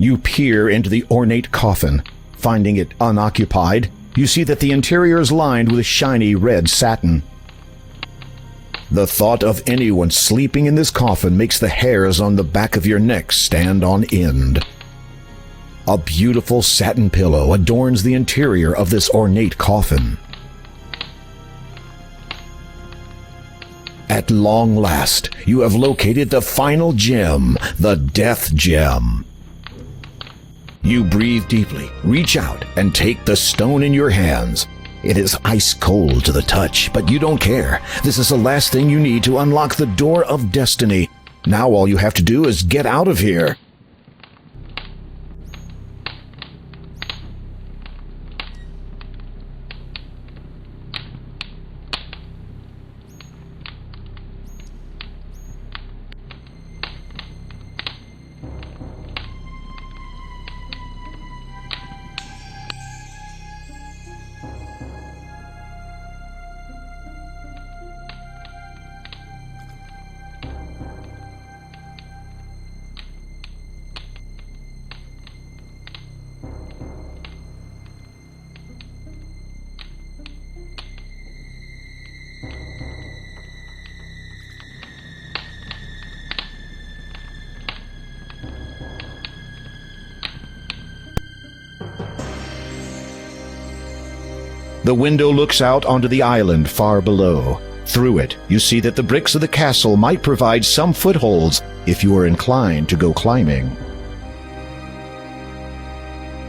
You peer into the ornate coffin. Finding it unoccupied, you see that the interior is lined with shiny red satin. The thought of anyone sleeping in this coffin makes the hairs on the back of your neck stand on end. A beautiful satin pillow adorns the interior of this ornate coffin. At long last, you have located the final gem, the death gem. You breathe deeply, reach out, and take the stone in your hands. It is ice cold to the touch, but you don't care. This is the last thing you need to unlock the door of destiny. Now all you have to do is get out of here. The window looks out onto the island far below. Through it, you see that the bricks of the castle might provide some footholds if you are inclined to go climbing.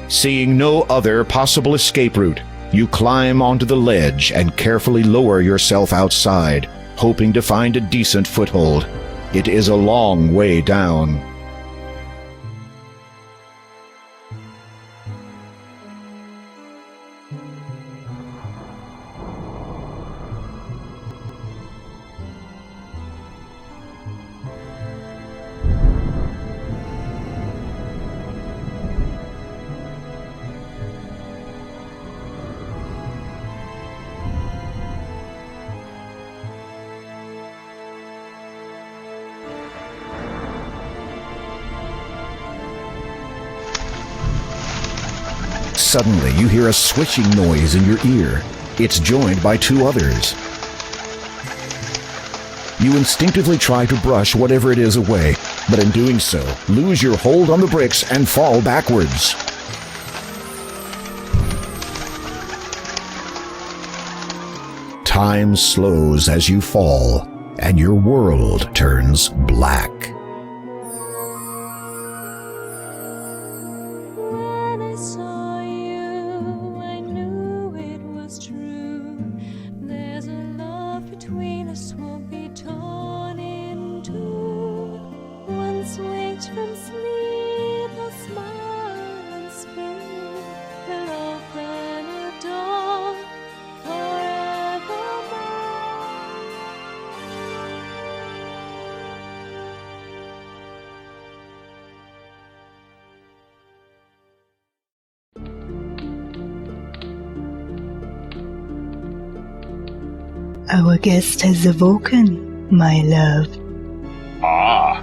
Seeing no other possible escape route, you climb onto the ledge and carefully lower yourself outside, hoping to find a decent foothold. It is a long way down. Suddenly, you hear a swishing noise in your ear. It's joined by two others. You instinctively try to brush whatever it is away, but in doing so, lose your hold on the bricks and fall backwards. Time slows as you fall, and your world turns black. Our guest has awoken, my love. Ah,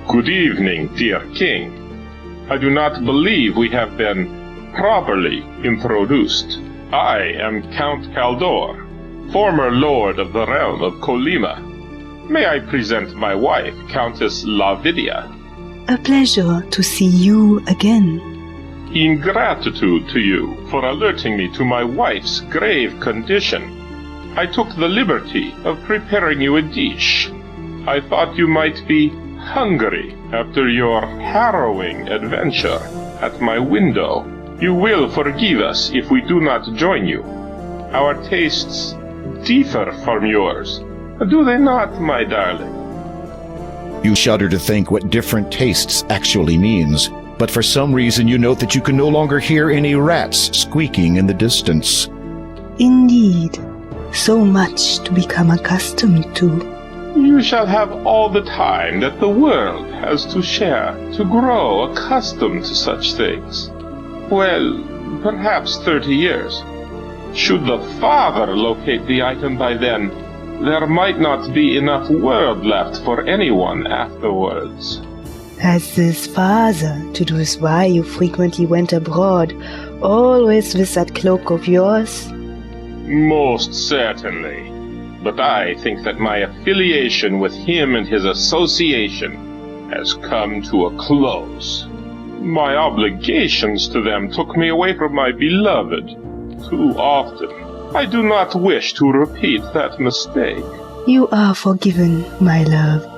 good evening, dear king. I do not believe we have been properly introduced. I am Count Caldor, former lord of the realm of Colima. May I present my wife, Countess Lavidia? A pleasure to see you again. In gratitude to you for alerting me to my wife's grave condition, I took the liberty of preparing you a dish. I thought you might be hungry after your harrowing adventure at my window. You will forgive us if we do not join you. Our tastes differ from yours, do they not, my darling? You shudder to think what different tastes actually means, but for some reason you note that you can no longer hear any rats squeaking in the distance. Indeed, so much to become accustomed to. You shall have all the time that the world has to share to grow accustomed to such things. Well, perhaps 30 years. Should the father locate the item by then, there might not be enough world left for anyone afterwards. Has this father to do with why you frequently went abroad, always with that cloak of yours? Most certainly. But I think that my affiliation with him and his association has come to a close. My obligations to them took me away from my beloved too often. I do not wish to repeat that mistake. You are forgiven, my love.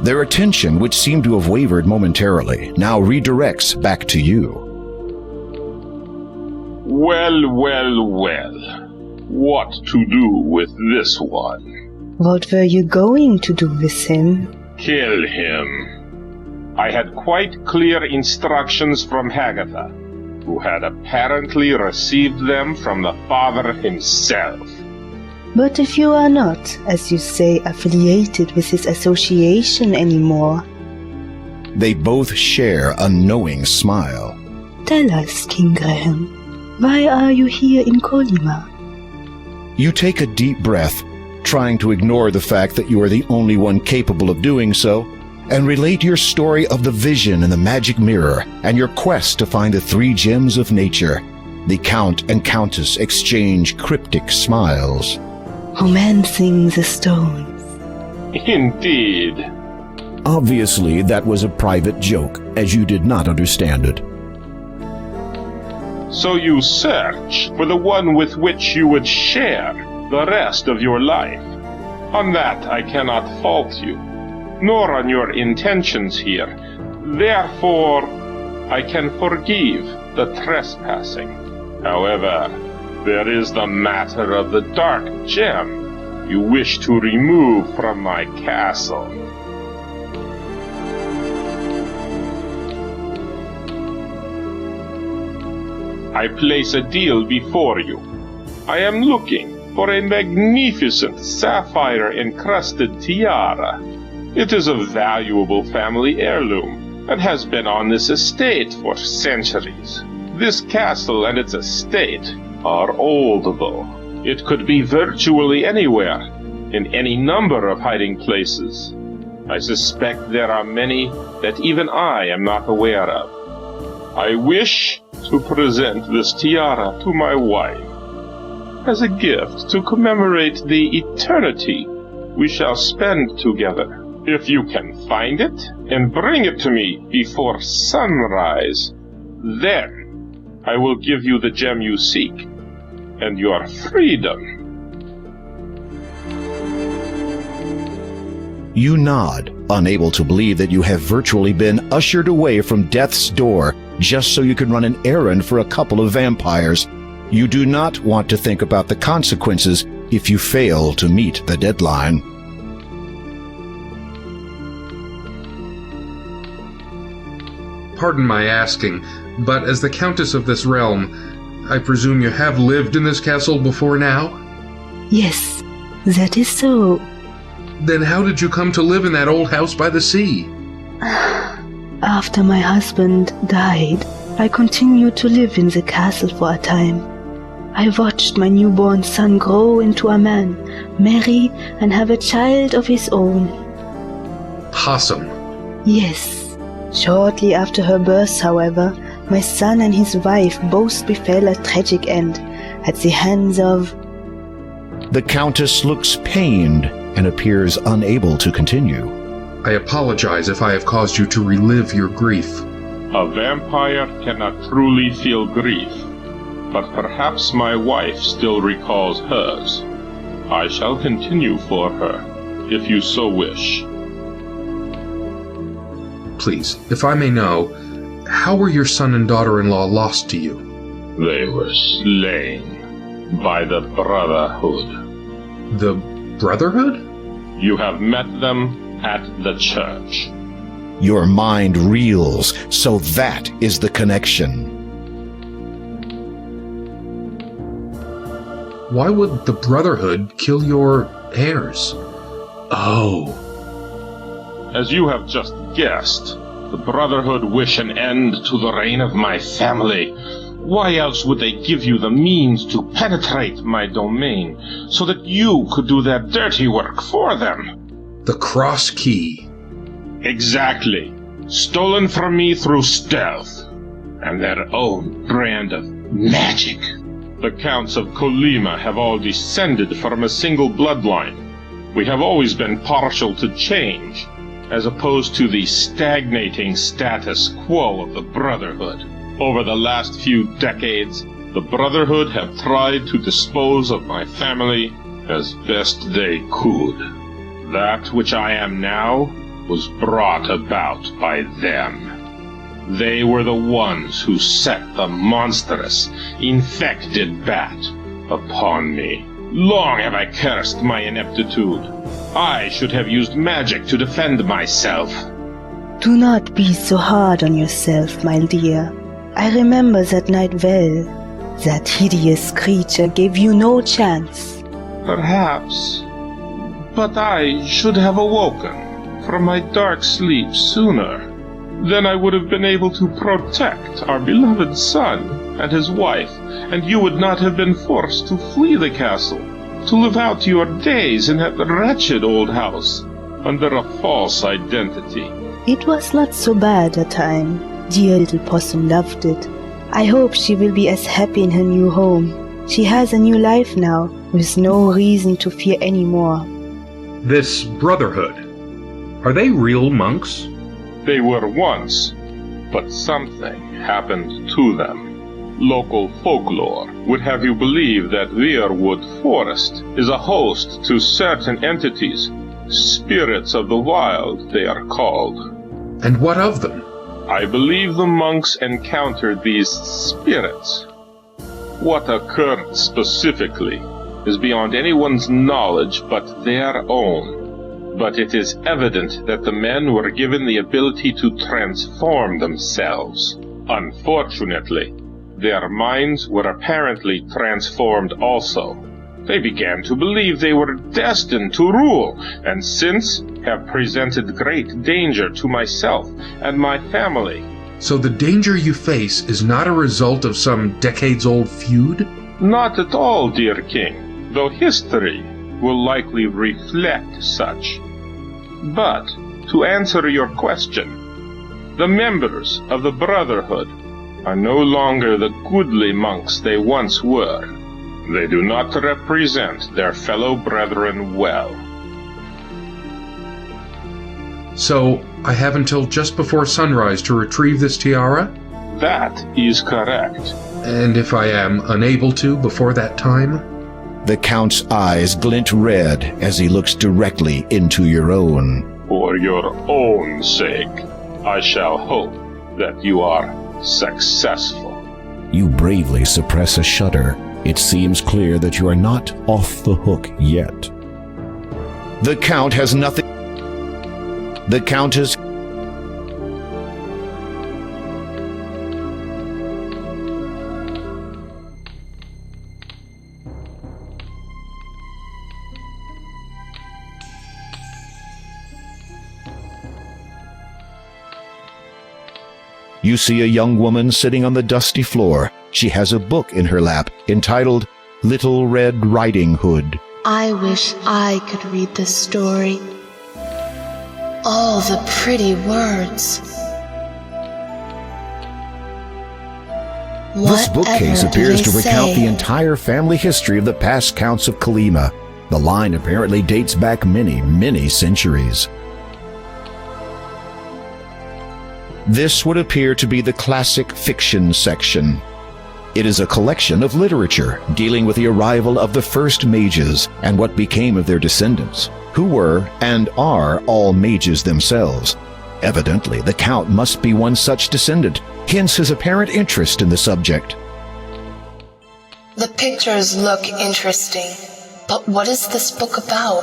Their attention, which seemed to have wavered momentarily, now redirects back to you. Well, well, well. What to do with this one? What were you going to do with him? Kill him. I had quite clear instructions from Hagatha, who had apparently received them from the father himself. But if you are not, as you say, affiliated with his association anymore... They both share a knowing smile. Tell us, King Graham, why are you here in Colima? You take a deep breath, trying to ignore the fact that you are the only one capable of doing so, and relate your story of the vision in the magic mirror and your quest to find the 3 gems of nature. The Count and Countess exchange cryptic smiles. Romancing the stones. Indeed. Obviously, that was a private joke, as you did not understand it. So you search for the one with which you would share the rest of your life. On that I cannot fault you, nor on your intentions here. Therefore, I can forgive the trespassing. However, there is the matter of the dark gem you wish to remove from my castle. I place a deal before you. I am looking for a magnificent sapphire-encrusted tiara. It is a valuable family heirloom and has been on this estate for centuries. This castle and its estate are old, though. It could be virtually anywhere, in any number of hiding places. I suspect there are many that even I am not aware of. I wish to present this tiara to my wife as a gift to commemorate the eternity we shall spend together. If you can find it and bring it to me before sunrise, then I will give you the gem you seek and your freedom. You nod, unable to believe that you have virtually been ushered away from death's door just so you can run an errand for a couple of vampires. You do not want to think about the consequences if you fail to meet the deadline. Pardon my asking, but as the Countess of this realm, I presume you have lived in this castle before now? Yes, that is so. Then how did you come to live in that old house by the sea? After my husband died, I continued to live in the castle for a time. I watched my newborn son grow into a man, marry, and have a child of his own. Possum. Yes. Shortly after her birth, however, my son and his wife both befell a tragic end at the hands of... The Countess looks pained and appears unable to continue. I apologize if I have caused you to relive your grief. A vampire cannot truly feel grief, but perhaps my wife still recalls hers. I shall continue for her, if you so wish. Please, if I may know, how were your son and daughter-in-law lost to you? They were slain by the Brotherhood. The Brotherhood? You have met them at the church. Your mind reels, so that is the connection. Why would the Brotherhood kill your heirs? Oh. As you have just guessed, the Brotherhood wish an end to the reign of my family. Why else would they give you the means to penetrate my domain, so that you could do their dirty work for them? The Cross Key. Exactly. Stolen from me through stealth, and their own brand of magic. The Counts of Colima have all descended from a single bloodline. We have always been partial to change, as opposed to the stagnating status quo of the Brotherhood. Over the last few decades, the Brotherhood have tried to dispose of my family as best they could. That which I am now was brought about by them. They were the ones who set the monstrous, infected bat upon me. Long have I cursed my ineptitude. I should have used magic to defend myself. Do not be so hard on yourself, my dear. I remember that night well. That hideous creature gave you no chance. Perhaps. But I should have awoken from my dark sleep sooner. Then I would have been able to protect our beloved son and his wife, and you would not have been forced to flee the castle, to live out your days in that wretched old house, under a false identity. It was not so bad a time. Dear little possum loved it. I hope she will be as happy in her new home. She has a new life now, with no reason to fear any more. This Brotherhood, are they real monks? They were once, but something happened to them. Local folklore would have you believe that Weirwood Forest is a host to certain entities, spirits of the wild they are called. And what of them? I believe the monks encountered these spirits. What occurred specifically is beyond anyone's knowledge but their own. But it is evident that the men were given the ability to transform themselves. Unfortunately, their minds were apparently transformed also. They began to believe they were destined to rule, and since have presented great danger to myself and my family. So the danger you face is not a result of some decades-old feud? Not at all, dear king, though history will likely reflect such. But, to answer your question, the members of the Brotherhood are no longer the goodly monks they once were. They do not represent their fellow brethren well. So, I have until just before sunrise to retrieve this tiara? That is correct. And if I am unable to before that time? The Count's eyes glint red as he looks directly into your own. For your own sake, I shall hope that you are successful. You bravely suppress a shudder. It seems clear that you are not off the hook yet. The Count has nothing. The Countess. You see a young woman sitting on the dusty floor. She has a book in her lap entitled Little Red Riding Hood. I wish I could read this story. All the pretty words. This bookcase appears to recount the say? entire family history of the past Counts of Colima. The line apparently dates back many, many centuries. This would appear to be the classic fiction section. It is a collection of literature dealing with the arrival of the first mages and what became of their descendants, who were and are all mages themselves. Evidently, the Count must be one such descendant, hence his apparent interest in the subject. The pictures look interesting, but what is this book about?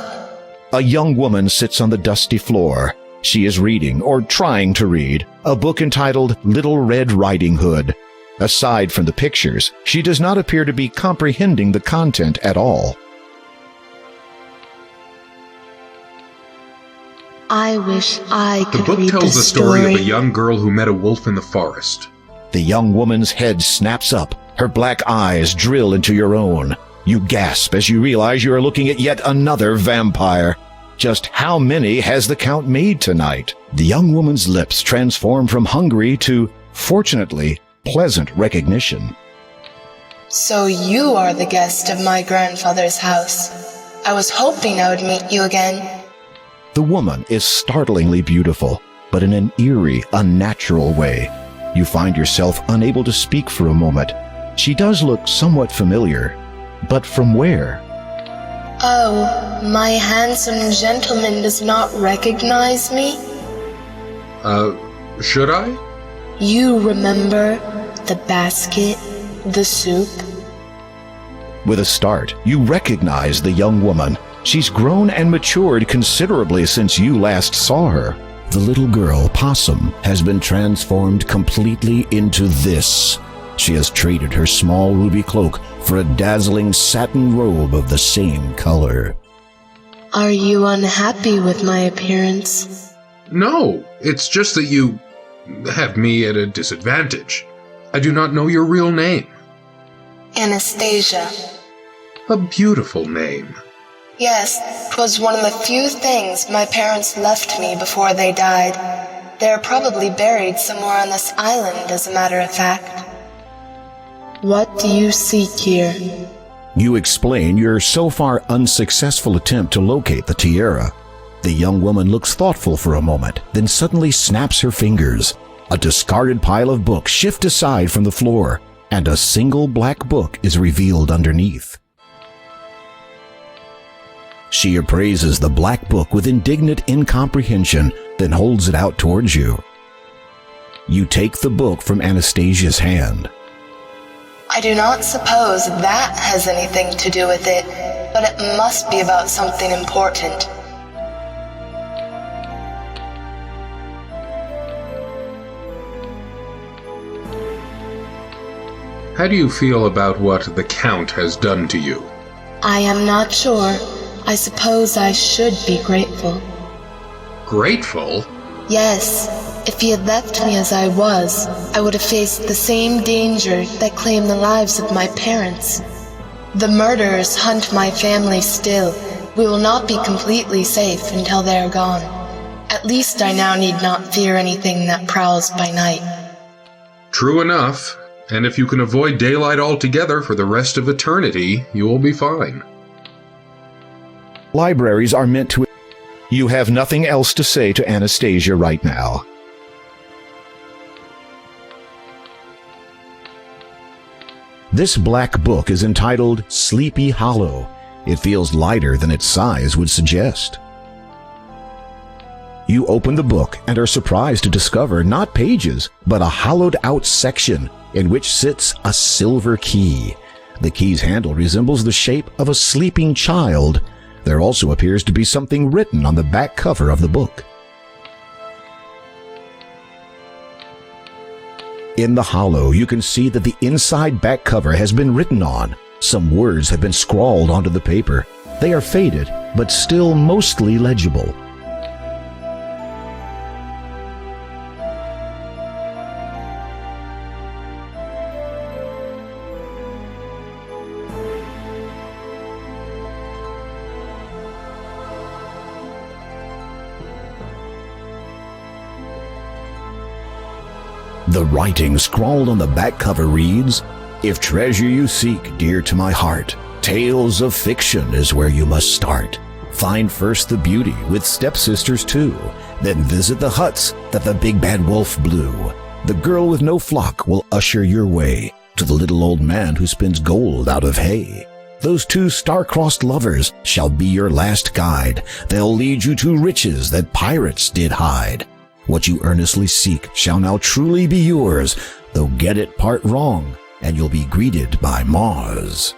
A young woman sits on the dusty floor. She is reading, or trying to read, a book entitled Little Red Riding Hood. Aside from the pictures, she does not appear to be comprehending the content at all. I wish I The could book read tells this the story of a young girl who met a wolf in the forest. The young woman's head snaps up. Her black eyes drill into your own. You gasp as you realize you are looking at yet another vampire. Just how many has the Count made tonight? The young woman's lips transform from hungry to, fortunately, pleasant recognition. So you are the guest of my grandfather's house. I was hoping I would meet you again. The woman is startlingly beautiful, but in an eerie, unnatural way. You find yourself unable to speak for a moment. She does look somewhat familiar, but from where? Oh, my handsome gentleman does not recognize me? Should I? You remember the basket, the soup? With a start, you recognize the young woman. She's grown and matured considerably since you last saw her. The little girl, Possum, has been transformed completely into this. She has traded her small ruby cloak for a dazzling satin robe of the same color. Are you unhappy with my appearance? No, it's just that you have me at a disadvantage. I do not know your real name. Anastasia. A beautiful name. Yes, 'twas one of the few things my parents left me before they died. They're probably buried somewhere on this island, as a matter of fact. What do you seek here? You explain your so far unsuccessful attempt to locate the tiara. The young woman looks thoughtful for a moment, then suddenly snaps her fingers. A discarded pile of books shift aside from the floor, and a single black book is revealed underneath. She appraises the black book with indignant incomprehension, then holds it out towards you. You take the book from Anastasia's hand. I do not suppose that has anything to do with it, but it must be about something important. How do you feel about what the Count has done to you? I am not sure. I suppose I should be grateful. Grateful? Yes, if he had left me as I was, I would have faced the same danger that claimed the lives of my parents. The murderers hunt my family still. We will not be completely safe until they are gone. At least I now need not fear anything that prowls by night. True enough, and if you can avoid daylight altogether for the rest of eternity, you will be fine. Libraries are meant to... You have nothing else to say to Anastasia right now. This black book is entitled Sleepy Hollow. It feels lighter than its size would suggest. You open the book and are surprised to discover not pages, but a hollowed-out section in which sits a silver key. The key's handle resembles the shape of a sleeping child. There also appears to be something written on the back cover of the book. In the hollow, you can see that the inside back cover has been written on. Some words have been scrawled onto the paper. They are faded, but still mostly legible. The writing scrawled on the back cover reads, "If treasure you seek, dear to my heart, tales of fiction is where you must start. Find first the beauty with stepsisters too, then visit the huts that the big bad wolf blew. The girl with no flock will usher your way to the little old man who spins gold out of hay. Those two star-crossed lovers shall be your last guide. They'll lead you to riches that pirates did hide. What you earnestly seek shall now truly be yours, though get it part wrong, and you'll be greeted by Mars."